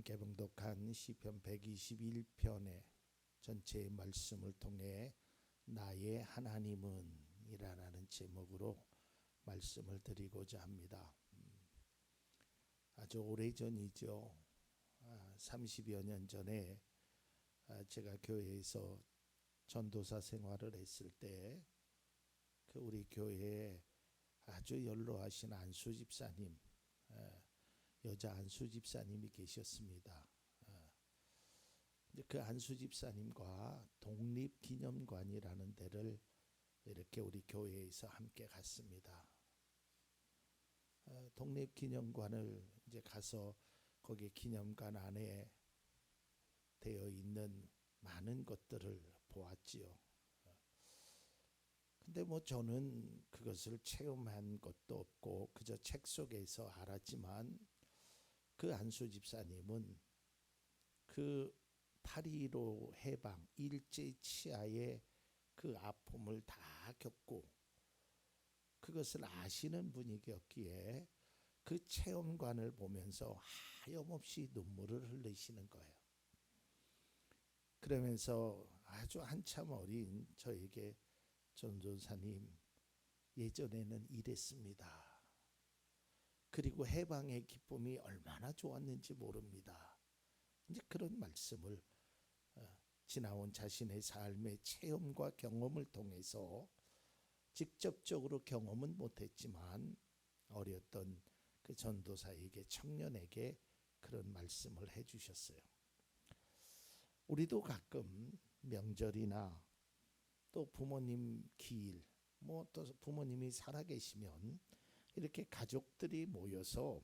함께 봉독한 시편 121편의 전체의 말씀을 통해 나의 하나님은 이라는 제목으로 말씀을 드리고자 합니다. 아주 오래전이죠. 30여 년 전에 제가 교회에서 전도사 생활을 했을 때 그 우리 교회에 아주 연로하신 안수 집사님, 여자 안수 집사님이 계셨습니다. 그 안수 집사님과 독립기념관이라는 데를 이렇게 우리 교회에서 함께 갔습니다. 독립기념관을 이제 가서 거기 기념관 안에 되어 있는 많은 것들을 보았지요. 근데 저는 그것을 체험한 것도 없고 그저 책 속에서 알았지만 그 안수 집사님은 그 8.15 해방 일제 치하의 그 아픔을 다 겪고 그것을 아시는 분이었기에 그 체험관을 보면서 하염없이 눈물을 흘리시는 거예요. 그러면서 아주 한참 어린 저에게 전도사님, 예전에는 이랬습니다. 그리고 해방의 기쁨이 얼마나 좋았는지 모릅니다. 이제 그런 말씀을 지나온 자신의 삶의 체험과 경험을 통해서 직접적으로 경험은 못했지만 어렸던 그 전도사에게, 청년에게 그런 말씀을 해주셨어요. 우리도 가끔 명절이나 또 부모님 기일, 또 부모님이 살아계시면 이렇게 가족들이 모여서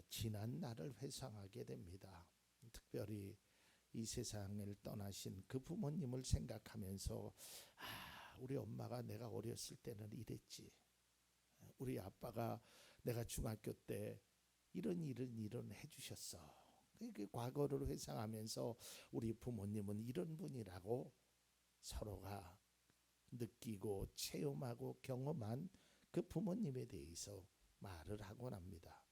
지난 날을 회상하게 됩니다. 특별히 이 세상을 떠나신 그 부모님을 생각하면서 우리 엄마가 내가 어렸을 때는 이랬지. 우리 아빠가 내가 중학교 때 이런 해주셨어. 그 과거를 회상하면서 우리 부모님은 이런 분이라고 서로가 느끼고 체험하고 경험한 그 부모님에 대해서 말을 하곤 합니다.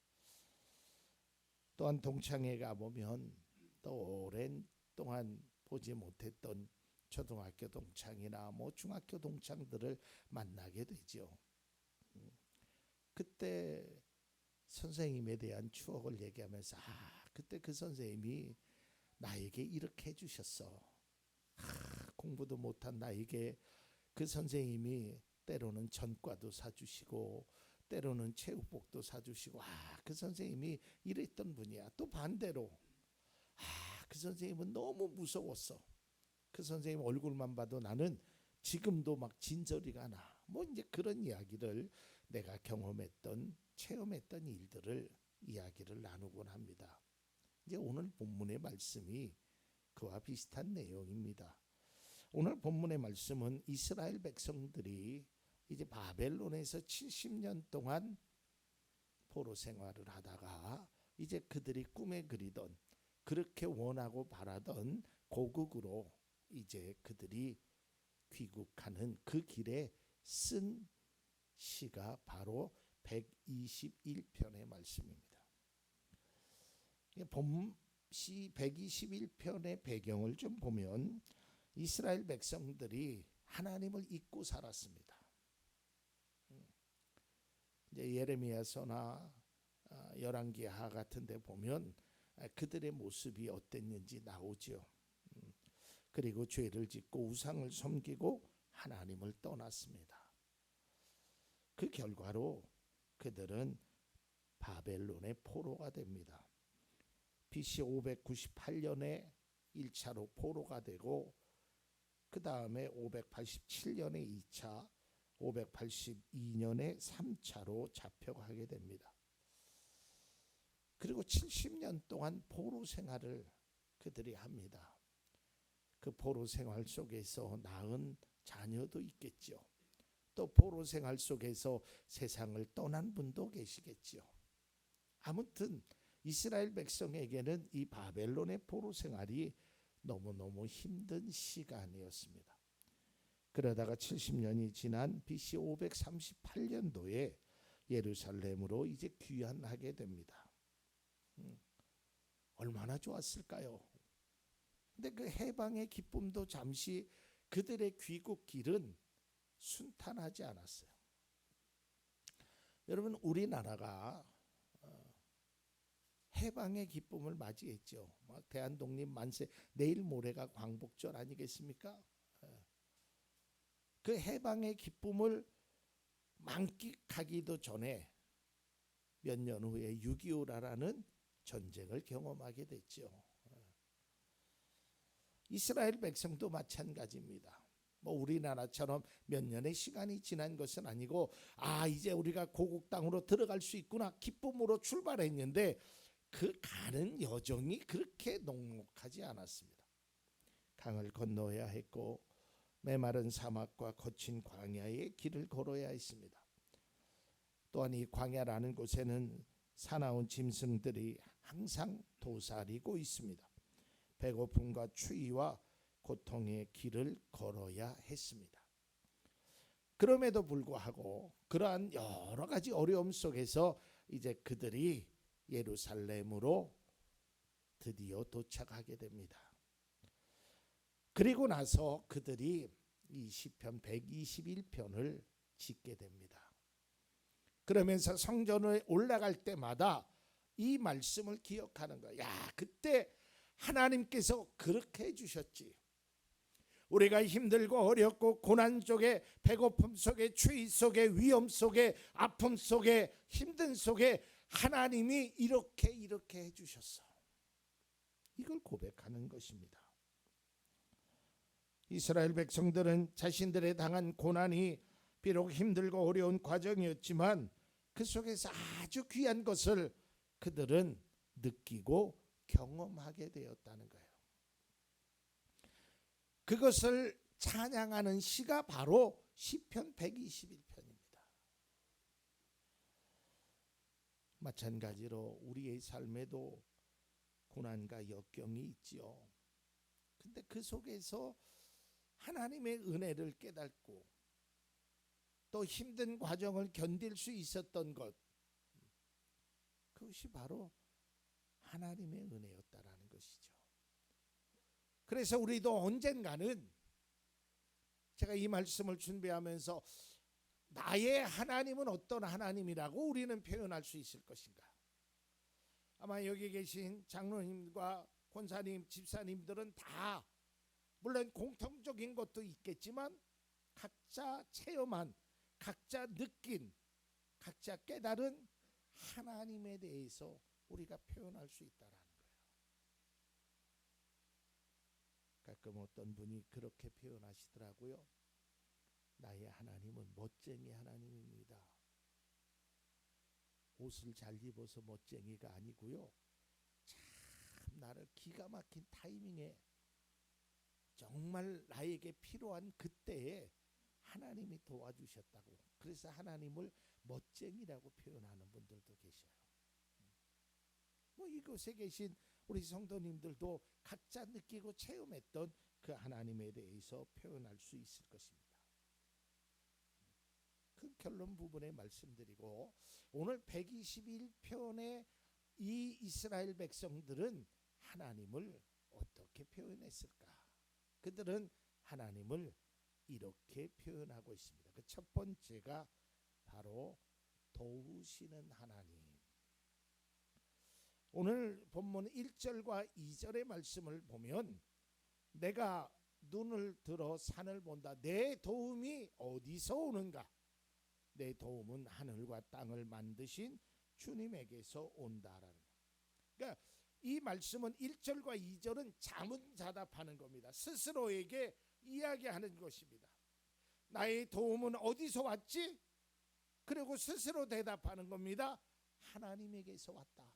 또한 동창회 가보면 또 오랜 동안 보지 못했던 초등학교 동창이나 중학교 동창들을 만나게 되죠. 그때 선생님에 대한 추억을 얘기하면서 그때 그 선생님이 나에게 이렇게 해주셨어. 공부도 못한 나에게 그 선생님이 때로는 전과도 사주시고 때로는 체육복도 사주시고 그 선생님이 이랬던 분이야. 또 반대로 그 선생님은 너무 무서웠어. 그 선생님 얼굴만 봐도 나는 지금도 막 진저리가 나. 이제 그런 이야기를 내가 경험했던 체험했던 일들을 이야기를 나누곤 합니다. 이제 오늘 본문의 말씀이 그와 비슷한 내용입니다. 오늘 본문의 말씀은 이스라엘 백성들이 이제 바벨론에서 70년 동안 포로 생활을 하다가 이제 그들이 꿈에 그리던 그렇게 원하고 바라던 고국으로 이제 그들이 귀국하는 그 길에 쓴 시가 바로 121편의 말씀입니다. 시 121편의 배경을 좀 보면 이스라엘 백성들이 하나님을 잊고 살았습니다. 이제 예레미야서나 열왕기하 같은 데 보면 그들의 모습이 어땠는지 나오죠. 그리고 죄를 짓고 우상을 섬기고 하나님을 떠났습니다. 그 결과로 그들은 바벨론의 포로가 됩니다. BC 598년에 1차로 포로가 되고 그 다음에 587년에 2차, 582년에 3차로 잡혀가게 됩니다. 그리고 70년 동안 포로 생활을 그들이 합니다. 그 포로 생활 속에서 낳은 자녀도 있겠죠. 또 포로 생활 속에서 세상을 떠난 분도 계시겠죠. 아무튼 이스라엘 백성에게는 이 바벨론의 포로 생활이 너무너무 힘든 시간이었습니다. 그러다가 70년이 지난 BC 538년도에 예루살렘으로 이제 귀환하게 됩니다. 얼마나 좋았을까요? 근데 그 해방의 기쁨도 잠시 그들의 귀국길은 순탄하지 않았어요. 여러분, 우리나라가 해방의 기쁨을 맞이했죠. 막 대한독립 만세, 내일 모레가 광복절 아니겠습니까? 그 해방의 기쁨을 만끽하기도 전에 몇 년 후에 6.25라는 전쟁을 경험하게 됐죠. 이스라엘 백성도 마찬가지입니다. 뭐 우리나라처럼 몇 년의 시간이 지난 것은 아니고 이제 우리가 고국 땅으로 들어갈 수 있구나 기쁨으로 출발했는데 그 가는 여정이 그렇게 녹록하지 않았습니다. 강을 건너야 했고 메마른 사막과 거친 광야의 길을 걸어야 했습니다. 또한 이 광야라는 곳에는 사나운 짐승들이 항상 도사리고 있습니다. 배고픔과 추위와 고통의 길을 걸어야 했습니다. 그럼에도 불구하고 그러한 여러 가지 어려움 속에서 이제 그들이 예루살렘으로 드디어 도착하게 됩니다. 그리고 나서 그들이 이 시편 121편을 짓게 됩니다. 그러면서 성전에 올라갈 때마다 이 말씀을 기억하는 거야. 그때 하나님께서 그렇게 해주셨지. 우리가 힘들고 어렵고 고난 속에 배고픔 속에 추위 속에 위험 속에 아픔 속에 힘든 속에 하나님이 이렇게 해주셨어. 이걸 고백하는 것입니다. 이스라엘 백성들은 자신들의 당한 고난이 비록 힘들고 어려운 과정이었지만 그 속에서 아주 귀한 것을 그들은 느끼고 경험하게 되었다는 거예요. 그것을 찬양하는 시가 바로 시편 121편입니다. 마찬가지로 우리의 삶에도 고난과 역경이 있지요. 근데 그 속에서 하나님의 은혜를 깨닫고 또 힘든 과정을 견딜 수 있었던 것, 그것이 바로 하나님의 은혜였다라는 것이죠. 그래서 우리도 언젠가는 제가 이 말씀을 준비하면서 나의 하나님은 어떤 하나님이라고 우리는 표현할 수 있을 것인가. 아마 여기 계신 장로님과 권사님, 집사님들은 다 물론 공통적인 것도 있겠지만 각자 체험한, 각자 느낀, 각자 깨달은 하나님에 대해서 우리가 표현할 수 있다라는 거예요. 가끔 어떤 분이 그렇게 표현하시더라고요. 나의 하나님은 멋쟁이 하나님입니다. 옷을 잘 입어서 멋쟁이가 아니고요. 참 나를 기가 막힌 타이밍에 정말 나에게 필요한 그때에 하나님이 도와주셨다고. 그래서 하나님을 멋쟁이라고 표현하는 분들도 계셔요. 뭐 이곳에 계신 우리 성도님들도 각자 느끼고 체험했던 그 하나님에 대해서 표현할 수 있을 것입니다. 그 결론 부분에 말씀드리고 오늘 121편의 이 이스라엘 백성들은 하나님을 어떻게 표현했을까? 그들은 하나님을 이렇게 표현하고 있습니다. 그 첫 번째가 바로 도우시는 하나님. 오늘 본문 1절과 2절의 말씀을 보면 내가 눈을 들어 산을 본다. 내 도움이 어디서 오는가? 내 도움은 하늘과 땅을 만드신 주님에게서 온다라는 거예요. 그러니까 이 말씀은 1절과 2절은 자문자답하는 겁니다. 스스로에게 이야기하는 것입니다. 나의 도움은 어디서 왔지? 그리고 스스로 대답하는 겁니다. 하나님에게서 왔다.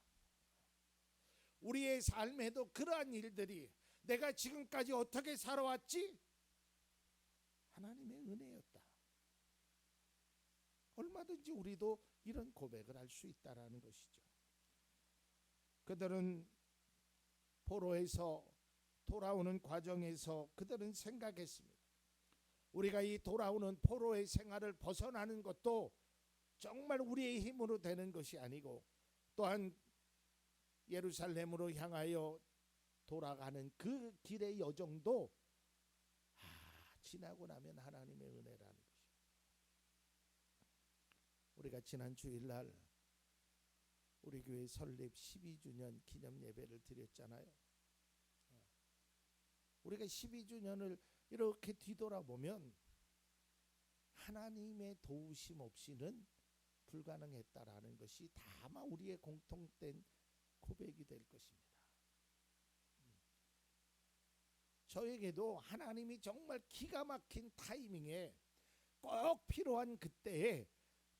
우리의 삶에도 그러한 일들이 내가 지금까지 어떻게 살아왔지? 하나님의 은혜였다. 얼마든지 우리도 이런 고백을 할 수 있다라는 것이죠. 그들은 포로에서 돌아오는 과정에서 그들은 생각했습니다. 우리가 이 돌아오는 포로의 생활을 벗어나는 것도 정말 우리의 힘으로 되는 것이 아니고 또한 예루살렘으로 향하여 돌아가는 그 길의 여정도 지나고 나면 하나님의 은혜라는 것이요. 우리가 지난 주일날 우리 교회 설립 12주년 기념 예배를 드렸잖아요. 우리가 12주년을 이렇게 뒤돌아보면 하나님의 도우심 없이는 불가능했다라는 것이 다마 우리의 공통된 고백이 될 것입니다. 저에게도 하나님이 정말 기가 막힌 타이밍에 꼭 필요한 그때에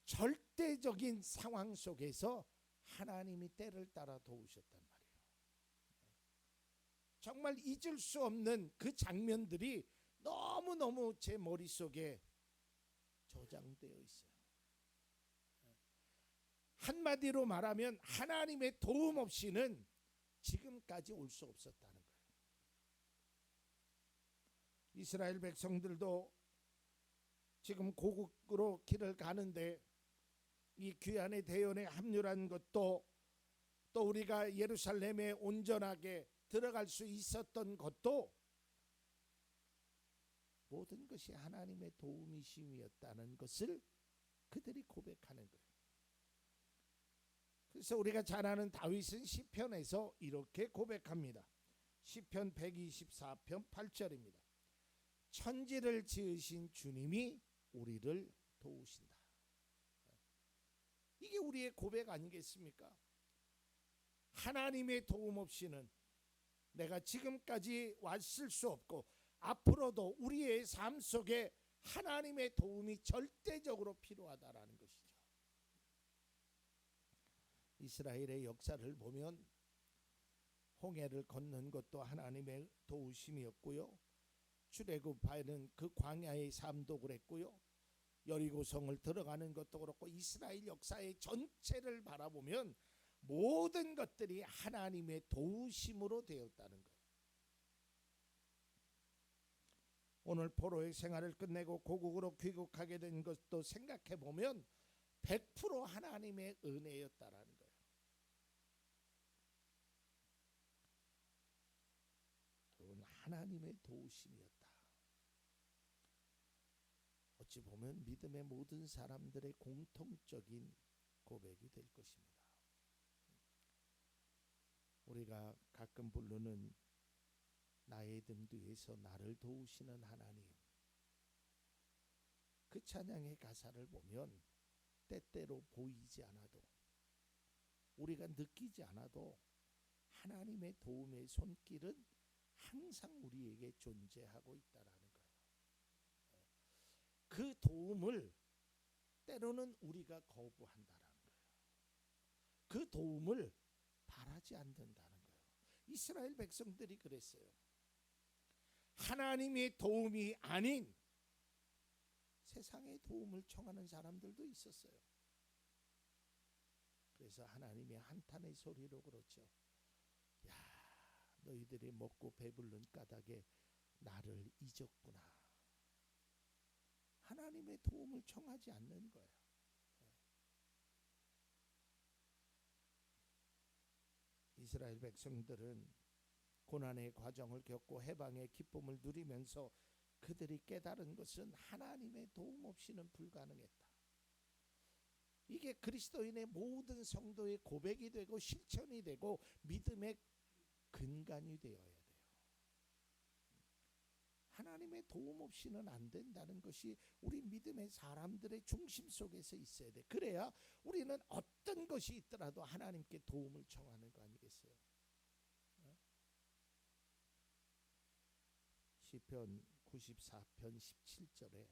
절대적인 상황 속에서 하나님이 때를 따라 도우셨단 말이에요. 정말 잊을 수 없는 그 장면들이 너무너무 제 머릿속에 저장되어 있어요. 한마디로 말하면 하나님의 도움 없이는 지금까지 올 수 없었다는 거예요. 이스라엘 백성들도 지금 고국으로 길을 가는데 이 귀한의 대연에 합류한 것도 또 우리가 예루살렘에 온전하게 들어갈 수 있었던 것도 모든 것이 하나님의 도움이심이었다는 것을 그들이 고백하는 거예요. 그래서 우리가 잘 아는 다윗은 시편에서 이렇게 고백합니다. 시편 124편 8절입니다. 천지를 지으신 주님이 우리를 도우신다. 이게 우리의 고백 아니겠습니까? 하나님의 도움 없이는 내가 지금까지 왔을 수 없고 앞으로도 우리의 삶 속에 하나님의 도움이 절대적으로 필요하다라는 것이죠. 이스라엘의 역사를 보면 홍해를 건넌 것도 하나님의 도우심이었고요. 출애굽하는 그 광야의 삶도 그랬고요. 여리고성을 들어가는 것도 그렇고 이스라엘 역사의 전체를 바라보면 모든 것들이 하나님의 도우심으로 되었다는 거예요. 오늘 포로의 생활을 끝내고 고국으로 귀국하게 된 것도 생각해 보면 100% 하나님의 은혜였다라는 거예요. 그건 하나님의 도우심이었다. 어찌 보면 믿음의 모든 사람들의 공통적인 고백이 될 것입니다. 우리가 가끔 부르는 나의 등 뒤에서 나를 도우시는 하나님, 그 찬양의 가사를 보면 때때로 보이지 않아도 우리가 느끼지 않아도 하나님의 도움의 손길은 항상 우리에게 존재하고 있다라는 거예요. 그 도움을 때로는 우리가 거부한다라는 거예요. 그 도움을 바라지 않는다는 거예요. 이스라엘 백성들이 그랬어요. 하나님의 도움이 아닌 세상의 도움을 청하는 사람들도 있었어요. 그래서 하나님의 한탄의 소리로 그렇죠. 야, 너희들이 먹고 배부른 까닭에 나를 잊었구나. 하나님의 도움을 청하지 않는 거예요. 이스라엘 백성들은 고난의 과정을 겪고 해방의 기쁨을 누리면서 그들이 깨달은 것은 하나님의 도움 없이는 불가능했다. 이게 그리스도인의 모든 성도의 고백이 되고 실천이 되고 믿음의 근간이 되어야 돼요. 하나님의 도움 없이는 안 된다는 것이 우리 믿음의 사람들의 중심 속에서 있어야 돼. 그래야 우리는 어떤 것이 있더라도 하나님께 도움을 청하는 거 아니겠어요? 시편 94편 17절에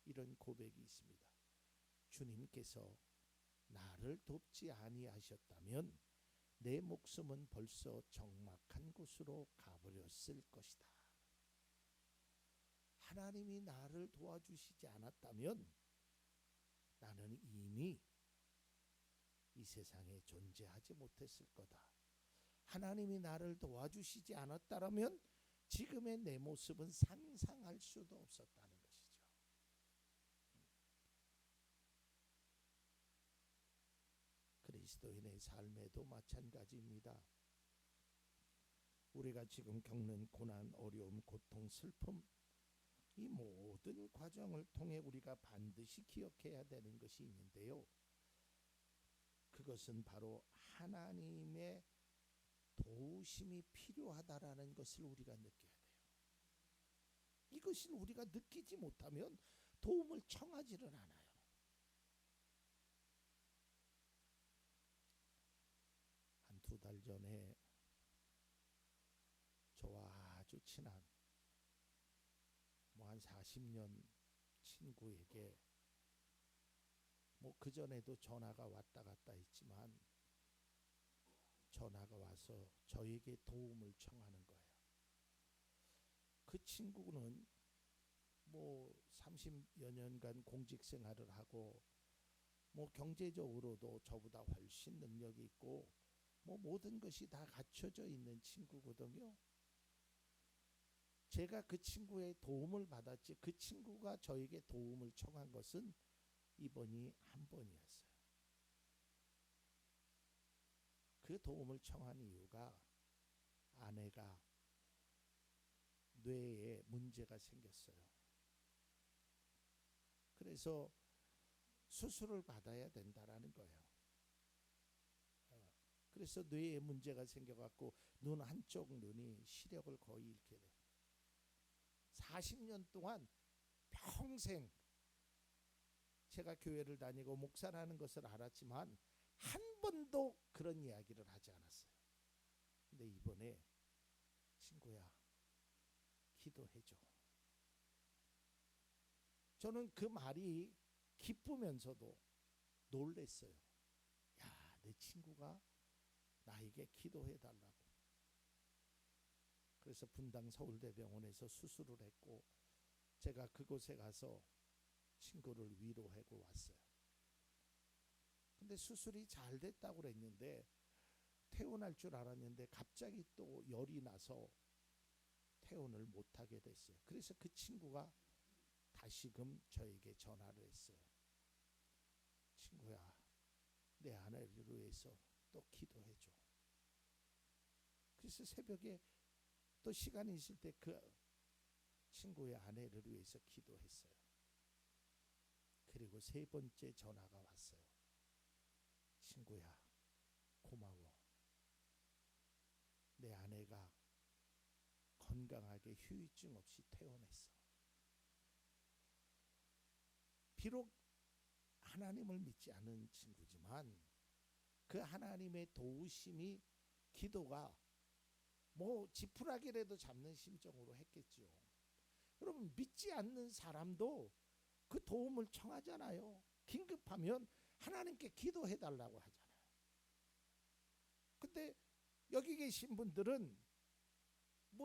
이런 고백이 있습니다. 주님께서 나를 돕지 아니하셨다면 내 목숨은 벌써 적막한 곳으로 가버렸을 것이다. 하나님이 나를 도와주시지 않았다면 나는 이미 이 세상에 존재하지 못했을 거다. 하나님이 나를 도와주시지 않았다면 지금의 내 모습은 상상할 수도 없었다는 것이죠. 그리스도인의 삶에도 마찬가지입니다. 우리가 지금 겪는 고난, 어려움, 고통, 슬픔, 이 모든 과정을 통해 우리가 반드시 기억해야 되는 것이 있는데요. 그것은 바로 하나님의 도우심이 필요하다라는 것을 우리가 느껴야 돼요. 이것을 우리가 느끼지 못하면 도움을 청하지를 않아요. 한 2달 전에 저와 아주 친한 한 40년 친구에게 그전에도 전화가 왔다 갔다 했지만 전화가 와서 저에게 도움을 청하는 거예요. 그 친구는 30여 년간 공직 생활을 하고 경제적으로도 저보다 훨씬 능력이 있고 모든 것이 다 갖춰져 있는 친구거든요. 제가 그 친구의 도움을 받았지 그 친구가 저에게 도움을 청한 것은 이번이 한 번이었어요. 그 도움을 청한 이유가 아내가 뇌에 문제가 생겼어요. 그래서 수술을 받아야 된다라는 거예요. 그래서 뇌에 문제가 생겨갖고 눈 한쪽 눈이 시력을 거의 잃게 돼요. 40년 동안 평생 제가 교회를 다니고 목사라는 것을 알았지만 한 번도 그런 이야기를 하지 않았어요. 근데 이번에 친구야, 기도해줘. 저는 그 말이 기쁘면서도 놀랬어요. 야, 내 친구가 나에게 기도해달라고. 그래서 분당 서울대병원에서 수술을 했고 제가 그곳에 가서 친구를 위로하고 왔어요. 근데 수술이 잘 됐다고 그랬는데 퇴원할 줄 알았는데 갑자기 또 열이 나서 퇴원을 못하게 됐어요. 그래서 그 친구가 다시금 저에게 전화를 했어요. 친구야, 내 아내를 위해서 또 기도해줘. 그래서 새벽에 또 시간이 있을 때 그 친구의 아내를 위해서 기도했어요. 그리고 3번째 전화가 왔어요. 친구야, 고마워. 내 아내가 건강하게 후유증 없이 퇴원했어. 비록 하나님을 믿지 않은 친구지만 그 하나님의 도우심이 기도가 지푸라기라도 잡는 심정으로 했겠지요. 여러분, 믿지 않는 사람도 그 도움을 청하잖아요. 긴급하면 하나님께 기도해달라고 하잖아요. 근데 여기 계신 분들은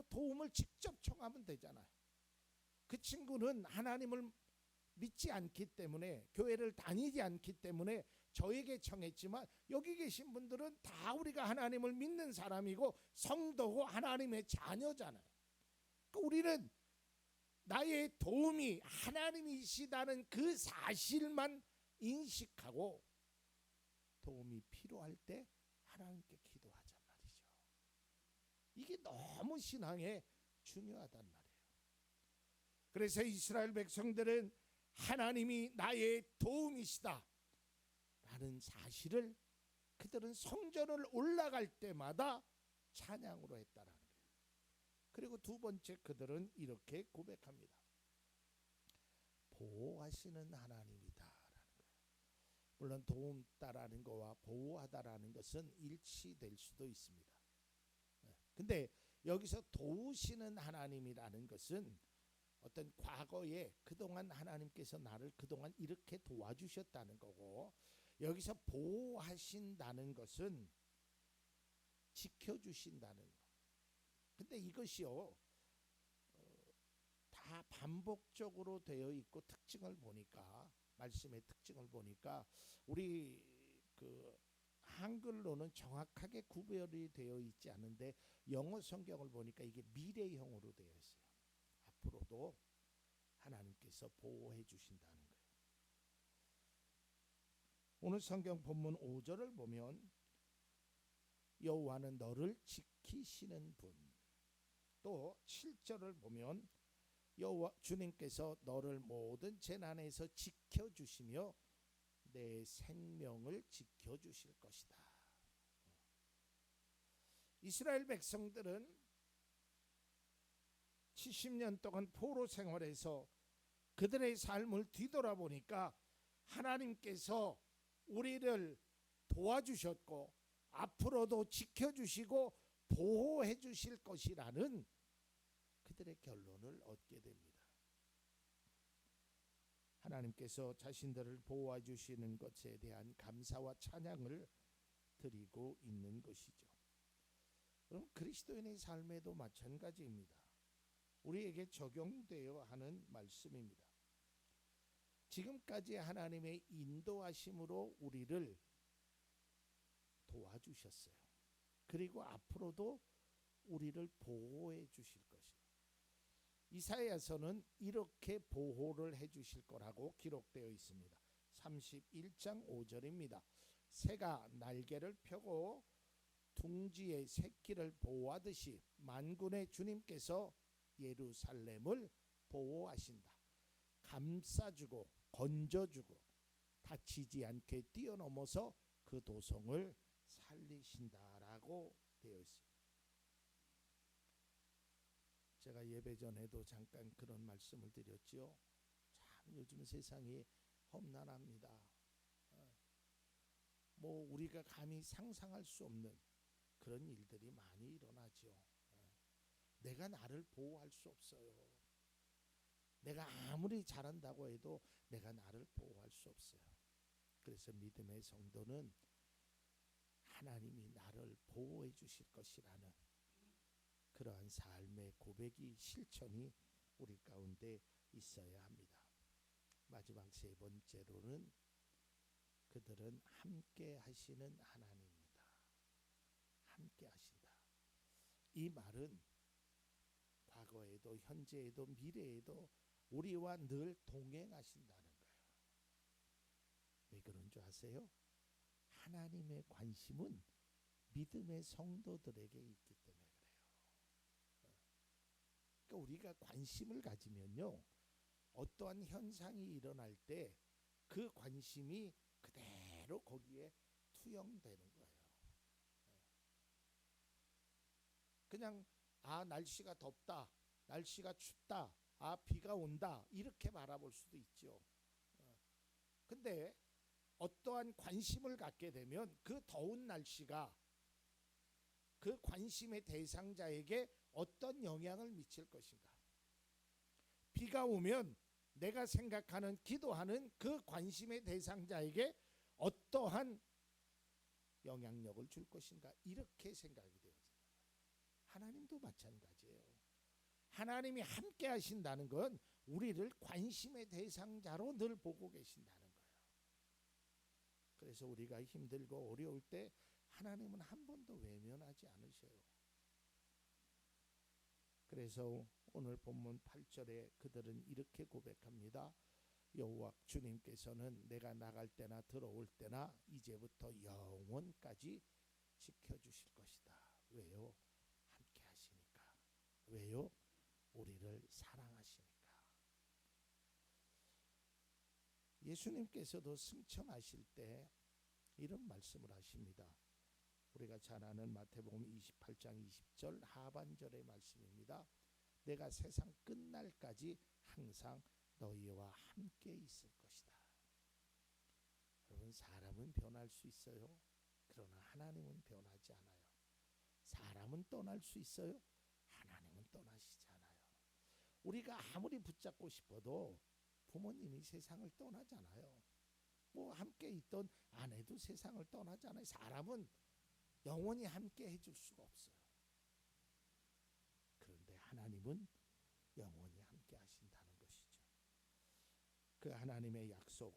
도움을 직접 청하면 되잖아요. 그 친구는 하나님을 믿지 않기 때문에, 교회를 다니지 않기 때문에 저에게 청했지만 여기 계신 분들은 다 우리가 하나님을 믿는 사람이고 성도고 하나님의 자녀잖아요. 그러니까 우리는 나의 도움이 하나님이시다는 그 사실만 인식하고 도움이 필요할 때 하나님께 기도하잔 말이죠. 이게 너무 신앙에 중요하단 말이에요. 그래서 이스라엘 백성들은 하나님이 나의 도움이시다 라는 사실을 그들은 성전을 올라갈 때마다 찬양으로 했다라는 거예요. 그리고 2번째, 그들은 이렇게 고백합니다. 보호하시는 하나님이다라는 거예요. 물론 도움다라는 거와 보호하다라는 것은 일치될 수도 있습니다. 근데 여기서 도우시는 하나님이라는 것은 어떤 과거에 그동안 하나님께서 나를 그동안 이렇게 도와주셨다는 거고, 여기서 보호하신다는 것은 지켜주신다는 거. 근데 이것이요, 다 반복적으로 되어 있고 특징을 보니까, 말씀의 특징을 보니까 우리 그 한글로는 정확하게 구별이 되어 있지 않은데 영어 성경을 보니까 이게 미래형으로 되어 있어요. 앞으로도 하나님께서 보호해 주신다는 거예요. 오늘 성경 본문 5절을 보면 여호와는 너를 지키시는 분. 또 7절을 보면 여호와 주님께서 너를 모든 재난에서 지켜주시며 내 생명을 지켜주실 것이다. 이스라엘 백성들은 70년 동안 포로 생활에서 그들의 삶을 뒤돌아보니까 하나님께서 우리를 도와주셨고 앞으로도 지켜주시고 보호해 주실 것이라는 그들의 결론을 얻게 됩니다. 하나님께서 자신들을 보호해 주시는 것에 대한 감사와 찬양을 드리고 있는 것이죠. 그럼 그리스도인의 삶에도 마찬가지입니다. 우리에게 적용되어 하는 말씀입니다. 지금까지 하나님의 인도하심으로 우리를 도와주셨어요. 그리고 앞으로도 우리를 보호해 주실 것이에요. 이사야서는 이렇게 보호를 해 주실 거라고 기록되어 있습니다. 31장 5절입니다. 새가 날개를 펴고 둥지의 새끼를 보호하듯이 만군의 주님께서 예루살렘을 보호하신다. 감싸주고 건져주고 다치지 않게 뛰어넘어서 그 도성을 살리신다라고 되어 있습니다. 제가 예배 전에도 잠깐 그런 말씀을 드렸지요. 참 요즘 세상이 험난합니다. 뭐 우리가 감히 상상할 수 없는 그런 일들이 많이 일어나죠. 내가 나를 보호할 수 없어요. 내가 아무리 잘한다고 해도 내가 나를 보호할 수 없어요. 그래서 믿음의 성도는 하나님이 나를 보호해 주실 것이라는 그러한 삶의 고백이 실천이 우리 가운데 있어야 합니다. 마지막 세 번째로는 그들은 함께 하시는 하나님입니다. 함께 하신다. 이 말은 과거에도 현재에도 미래에도 우리와 늘 동행하신다는 거예요. 왜 그런 줄 아세요? 하나님의 관심은 믿음의 성도들에게 있기 때문에 그래요. 그러니까 우리가 관심을 가지면요, 어떠한 현상이 일어날 때 그 관심이 그대로 거기에 투영되는 거예요. 그냥 날씨가 덥다, 날씨가 춥다, 비가 온다 이렇게 바라볼 수도 있죠. 근데 어떠한 관심을 갖게 되면 그 더운 날씨가 그 관심의 대상자에게 어떤 영향을 미칠 것인가? 비가 오면 내가 생각하는 기도하는 그 관심의 대상자에게 어떠한 영향력을 줄 것인가? 이렇게 생각이 되어집니다. 하나님도 마찬가지예요. 하나님이 함께 하신다는 건 우리를 관심의 대상자로 늘 보고 계신다는 거예요. 그래서 우리가 힘들고 어려울 때 하나님은 한 번도 외면하지 않으셔요. 그래서 오늘 본문 8절에 그들은 이렇게 고백합니다. 여호와 주님께서는 내가 나갈 때나 들어올 때나 이제부터 영원까지 지켜주실 것이다. 왜요? 함께 하시니까. 왜요? 우리를 사랑하시니까. 예수님께서도 승천하실 때 이런 말씀을 하십니다. 우리가 잘 아는 마태복음 28장 20절 하반절의 말씀입니다. 내가 세상 끝날까지 항상 너희와 함께 있을 것이다. 여러분, 사람은 변할 수 있어요. 그러나 하나님은 변하지 않아요. 사람은 떠날 수 있어요. 하나님은 떠나시지 않아요. 우리가 아무리 붙잡고 싶어도 부모님이 세상을 떠나잖아요. 뭐 함께 있던 아내도 세상을 떠나잖아요. 사람은 영원히 함께 해줄 수가 없어요. 그런데 하나님은 영원히 함께 하신다는 것이죠. 그 하나님의 약속,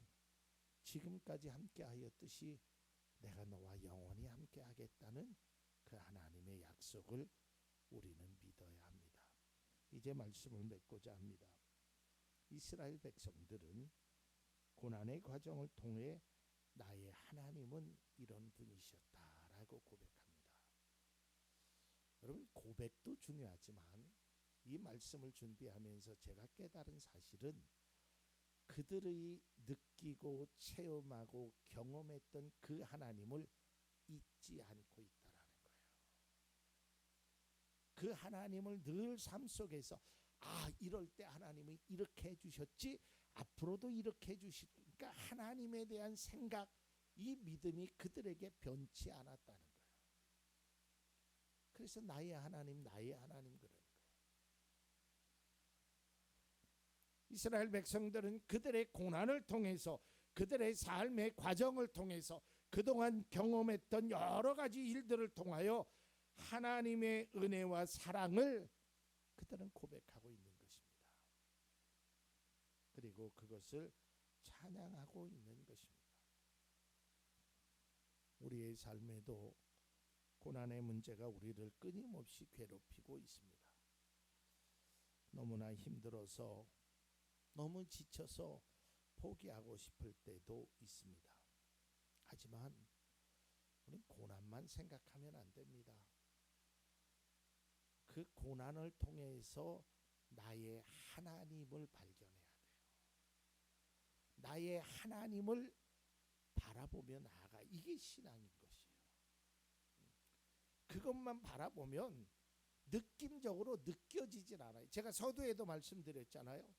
지금까지 함께 하였듯이 내가 너와 영원히 함께 하겠다는 그 하나님의 약속을 우리는 믿어야 합니다. 이제 말씀을 맺고자 합니다. 이스라엘 백성들은 고난의 과정을 통해 나의 하나님은 이런 분이셨다라고 고백합니다. 여러분, 고백도 중요하지만 이 말씀을 준비하면서 제가 깨달은 사실은 그들의 느끼고 체험하고 경험했던 그 하나님을 잊지 않고 있다라는 거예요. 그 하나님을 늘 삶 속에서 이럴 때 하나님이 이렇게 해주셨지, 앞으로도 이렇게 해주시니까 하나님에 대한 생각, 이 믿음이 그들에게 변치 않았다는 거예요. 그래서 나의 하나님 그러는 거예요. 이스라엘 백성들은 그들의 고난을 통해서, 그들의 삶의 과정을 통해서, 그동안 경험했던 여러 가지 일들을 통하여 하나님의 은혜와 사랑을 그들은 고백하고 있는 것입니다. 그리고 그것을 찬양하고 있는 것입니다. 우리의 삶에도 고난의 문제가 우리를 끊임없이 괴롭히고 있습니다. 너무나 힘들어서, 너무 지쳐서 포기하고 싶을 때도 있습니다. 하지만 우리는 고난만 생각하면 안 됩니다. 그 고난을 통해서 나의 하나님을 발견해야 돼요. 나의 하나님을 바라보며 나아가. 이게 신앙인 것이에요. 그것만 바라보면 느낌적으로 느껴지질 않아요. 제가 서두에도 말씀드렸잖아요.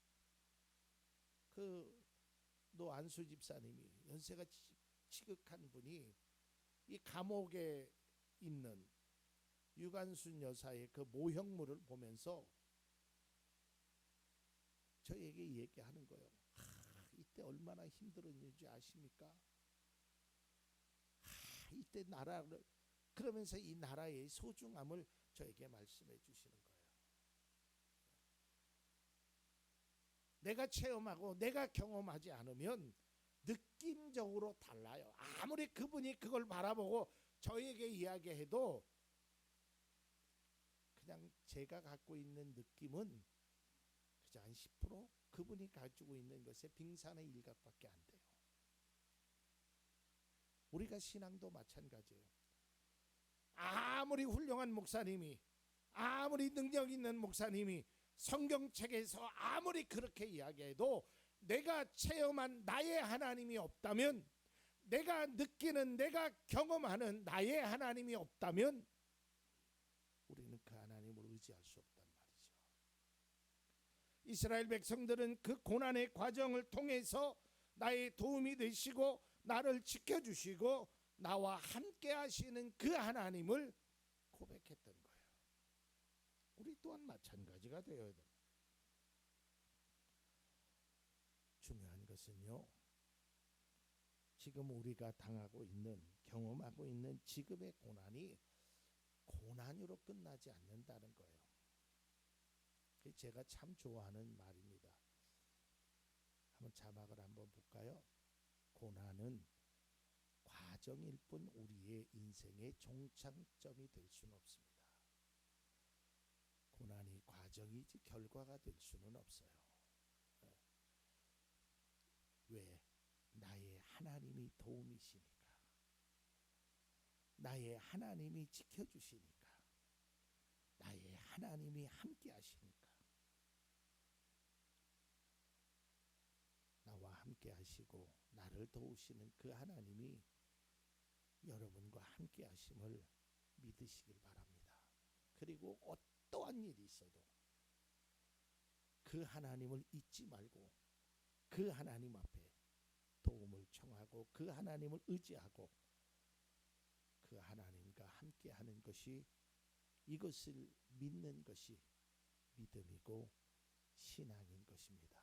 노 안수 집사님이, 연세가 지극한 분이 이 감옥에 있는 유관순 여사의 그 모형물을 보면서 저에게 얘기하는 거예요. 이때 얼마나 힘들었는지 아십니까? 이때 나라를, 그러면서 이 나라의 소중함을 저에게 말씀해 주시는 거예요. 내가 체험하고 내가 경험하지 않으면 느낌적으로 달라요. 아무리 그분이 그걸 바라보고 저에게 이야기해도 그냥 제가 갖고 있는 느낌은 그저 한 10%, 그분이 가지고 있는 것의 빙산의 일각밖에 안 돼요. 우리가 신앙도 마찬가지예요. 아무리 훌륭한 목사님이, 아무리 능력 있는 목사님이 성경책에서 아무리 그렇게 이야기해도 내가 체험한 나의 하나님이 없다면, 내가 느끼는, 내가 경험하는 나의 하나님이 없다면 우리는 그 하나님을 의지할 수 없단 말이죠. 이스라엘 백성들은 그 고난의 과정을 통해서 나의 도움이 되시고 나를 지켜주시고 나와 함께 하시는 그 하나님을 고백했던 거예요. 우리 또한 마찬가지가 되어야 됩니다. 중요한 것은요, 지금 우리가 당하고 있는, 경험하고 있는 지금의 고난이 고난으로 끝나지 않는다는 거예요. 제가 참 좋아하는 말입니다. 한번 자막을 한번 볼까요? 고난은 과정일 뿐 우리의 인생의 종착점이 될 수는 없습니다. 고난이 과정이지 결과가 될 수는 없어요. 왜? 나의 하나님이 도움이시니까, 나의 하나님이 지켜주시니까, 나의 하나님이 함께 하시니까. 나와 함께 하시고 나를 도우시는 그 하나님이 여러분과 함께 하심을 믿으시길 바랍니다. 그리고 어떠한 일이 있어도 그 하나님을 잊지 말고 그 하나님 앞에 도움을 청하고 그 하나님을 의지하고 그 하나님과 함께 하는 것이, 이것을 믿는 것이 믿음이고 신앙인 것입니다.